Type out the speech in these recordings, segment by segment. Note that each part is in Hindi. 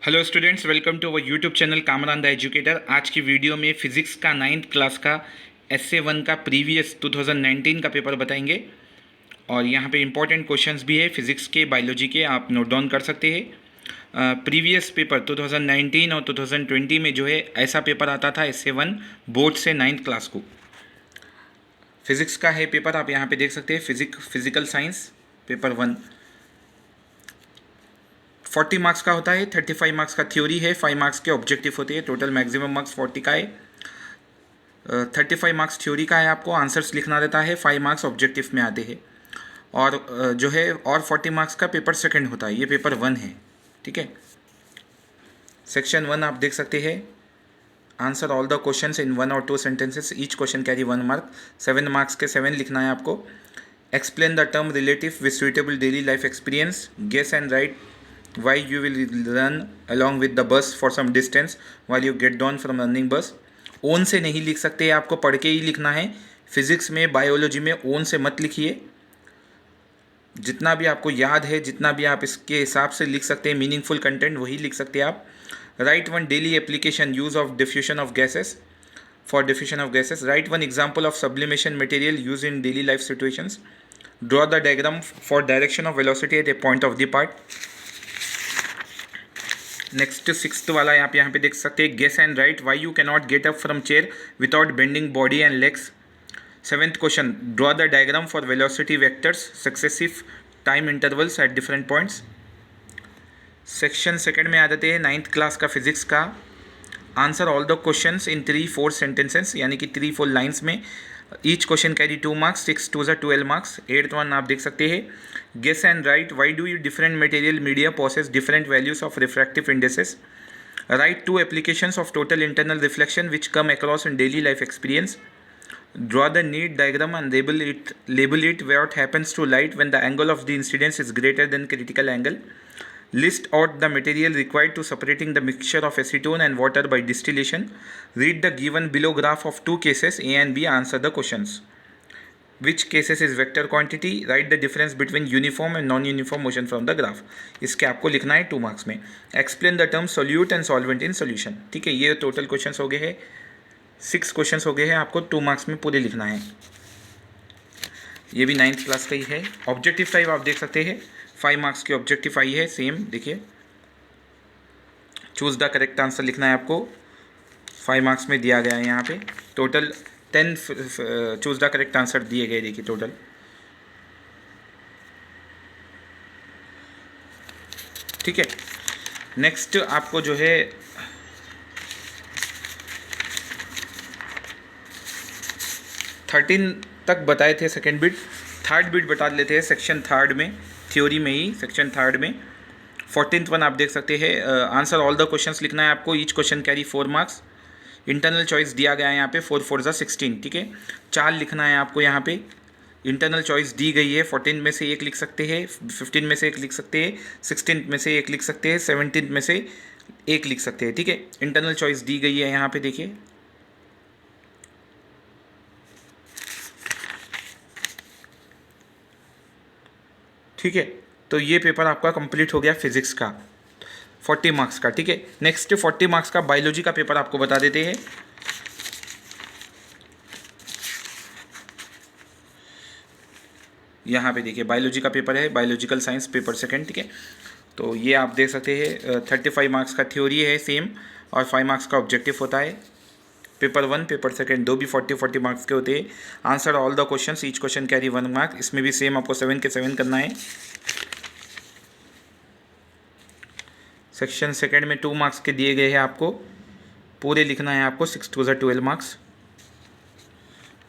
Hello students, welcome to our YouTube channel Kamran the educator. आज की वीडियो में फिजिक्स का 9th क्लास का SA1 का प्रीवियस 2019 का पेपर बताएंगे और यहाँ पे इंपॉर्टेंट क्वेश्चंस भी है फिजिक्स के, बायोलॉजी के, आप नोट डाउन कर सकते हैं। प्रीवियस पेपर 2019 और 2020 में जो है ऐसा पेपर आता था SA1 बोर्ड से 9th क्लास को। फिजिक्स का है पेपर, आप यहाँ पे देख सकते हैं फिजिकल साइंस पेपर 1 40 मार्क्स का होता है। 35 मार्क्स का थ्योरी है, 5 मार्क्स के ऑब्जेक्टिव होते हैं। टोटल मैक्सिमम मार्क्स 40 का है। 35 मार्क्स थ्योरी का है, आपको आंसर्स लिखना रहता है, 5 मार्क्स ऑब्जेक्टिव में आते हैं। और जो है और 40 मार्क्स का पेपर सेकंड होता है। ये पेपर 1 है, ठीक है। सेक्शन 1 आप देख सकते हैं, answer all the questions in 1 और 2 sentences, each question carry 1 mark. 7 marks के 7 लिखना है आपको। Explain the term relative with suitable daily life experience, guess and write why you will run along with the bus for some distance while you get down from running bus। Own से नहीं लिख सकते, आपको पढ़ के ही लिखना है। फिजिक्स में, बायोलॉजी में ओन से मत लिखिए। जितना भी आपको याद है, जितना भी आप इसके हिसाब से लिख सकते हैं, मीनिंगफुल कंटेंट वही लिख सकते हैं आप। Write one daily application use of diffusion of gases, for diffusion of gases. Write one example of sublimation material use in daily life situations. Draw the diagram for direction of velocity at a point of the part. Next 6th वाला आप यहाँ पे देख सकते हैं, guess and write why you can not get up from chair without bending body and legs. 7th question, draw the diagram for velocity vectors successive time intervals at different points. Section second में आ जाते हैं 9th क्लास का फिजिक्स का। Answer all the questions in 3-4 sentences, यानी कि 3-4 लाइन्स में। Each question carry 2 marks, 6 2 12 marks. 8th one आप देख सकते हैं, guess and write why do you different material media posses different values of refractive indices. Write 2 applications of total internal reflection which come across in daily life experience. Draw the neat diagram and label it what happens to light when the angle of the incidence is greater than critical angle. List out the material required to separating the mixture of acetone and water by distillation. Read the given below graph of 2 cases A and B. Answer the questions. Which cases is vector quantity? Write the difference between uniform and non-uniform motion from the graph. इसके आपको लिखना है 2 मार्क्स में। Explain the term solute and solvent in solution। ठीक है, ये टोटल क्वेश्चंस हो गए हैं, 6 क्वेश्चंस हो गए हैं, आपको 2 मार्क्स में पूरे लिखना है। ये भी 9th क्लास का ही है। ऑब्जेक्टिव टाइप आप देख सकते हैं, 5 मार्क्स की ऑब्जेक्टिव आई है, सेम देखिए। चूज़ द करेक्ट आंसर लिखना है आपको, 5 मार्क्स में दिया गया है यहाँ पे। Total 10 choose the correct answer दिए गए, देखिए टोटल। ठीक है, नेक्स्ट आपको जो है 13 तक बताए थे सेकेंड बिट, थर्ड बिट बता लेते हैं सेक्शन थर्ड में, थ्योरी में ही, सेक्शन थर्ड में। 14th वन आप देख सकते हैं, आंसर ऑल द क्वेश्चंस लिखना है आपको। Each question carry 4 marks. Internal choice दिया गया है यहाँ पे, 4 4 16, ठीक है। 4 लिखना है आपको यहाँ पे। इंटरनल चॉइस दी गई है, 14 में से 1 लिख सकते हैं, 15 में से 1 लिख सकते हैं, 16 में से 1 लिख सकते हैं, 17 में से 1 लिख सकते हैं, ठीक है। इंटरनल चॉइस दी गई है यहाँ पे, देखिए। ठीक है, तो ये पेपर आपका कंप्लीट हो गया फिजिक्स का 40 मार्क्स का, ठीक है। नेक्स्ट 40 मार्क्स का बायोलॉजी का पेपर आपको बता देते हैं। यहाँ पे देखिए बायोलॉजी का पेपर है, बायोलॉजिकल साइंस पेपर सेकंड, ठीक है। तो ये आप देख सकते हैं, 35 मार्क्स का थ्योरी है सेम, और 5 मार्क्स का ऑब्जेक्टिव होता है। पेपर 1 पेपर सेकंड दो भी 40 मार्क्स के होते हैं। Answer all the questions, each question carry 1 mark. इसमें भी सेम आपको 7 के 7 करना है। सेक्शन सेकंड में 2 मार्क्स के दिए गए हैं, आपको पूरे लिखना है आपको, 6 2 12 marks.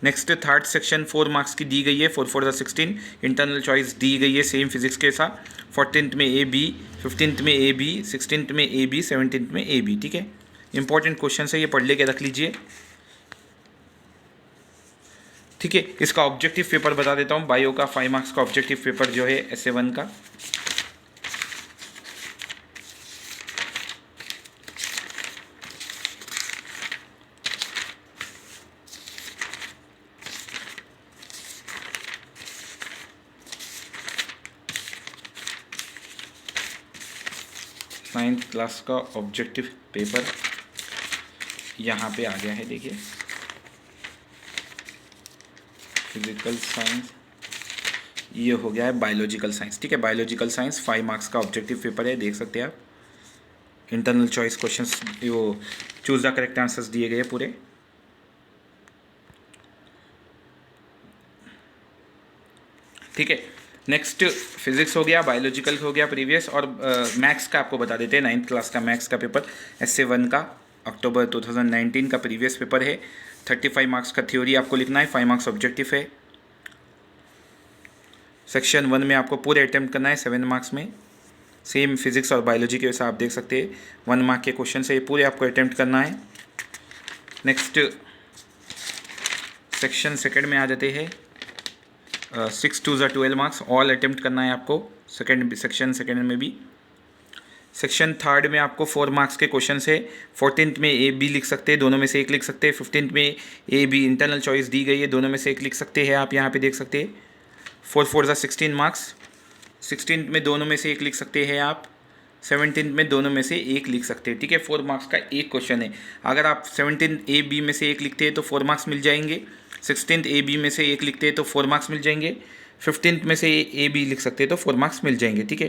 Next third section 4 marks की दी गई है, 4 4 16। इंटरनल चॉइस दी गई है सेम फिजिक्स के साथ। 14th में AB, 15th में AB, 16th में AB, 17th में AB, ठीक है। इंपॉर्टेंट क्वेश्चन है ये, पढ़ लेके रख लीजिए, ठीक है। इसका ऑब्जेक्टिव पेपर बता देता हूँ, बायो का 5 मार्क्स का ऑब्जेक्टिव पेपर जो है SA1 का। 9th क्लास का ऑब्जेक्टिव पेपर यहाँ पे आ गया है। देखिए फिजिकल साइंस, ये हो गया है बायोलॉजिकल साइंस। ठीक है, बायोलॉजिकल साइंस 5 मार्क्स का ऑब्जेक्टिव पेपर है, देख सकते हैं आप। इंटरनल चॉइस क्वेश्चंस, वो चूज द करेक्ट आंसर्स दिए गए पूरे। ठीक है, नेक्स्ट फिजिक्स हो गया, बायोलॉजिकल हो गया प्रीवियस, और मैथ्स का आपको बता देते हैं। 9th क्लास का मैथ्स का पेपर essay 1 का अक्टूबर 2019 का प्रीवियस पेपर है। 35 मार्क्स का थ्योरी आपको लिखना है, 5 मार्क्स ऑब्जेक्टिव है। सेक्शन 1 में आपको पूरे अटेम्प्ट करना है 7 मार्क्स में। सेम फिजिक्स और बायोलॉजी के वैसा आप देख सकते हैं 1 मार्क के क्वेश्चन से ये पूरे आपको अटेम्प्ट करना है। नेक्स्ट सेक्शन सेकंड में आ जाते हैं। 6 2 12 मार्क्स, ऑल अटेम्प्ट करना है आपको सेक्शन सेकंड में भी। सेक्शन थर्ड में आपको 4 मार्क्स के क्वेश्चन है। 14th में ए बी लिख सकते हैं, दोनों में से एक लिख सकते हैं। 15th में ए बी इंटरनल चॉइस दी गई है, दोनों में से एक लिख सकते हैं, आप यहाँ पे देख सकते हैं। 4 4 16 मार्क्स, 16th में दोनों में से एक लिख सकते हैं आप। 17th में दोनों में से एक लिख सकते हैं। ठीक है, 4 मार्क्स का एक क्वेश्चन है। अगर आप 17th ए बी में से एक लिखते हैं तो 4 मार्क्स मिल जाएंगे। 16th ए बी में से एक लिखते हैं तो 4 मार्क्स मिल जाएंगे। 15th में से ए बी लिख सकते हैं तो 4 मार्क्स मिल जाएंगे। ठीक है,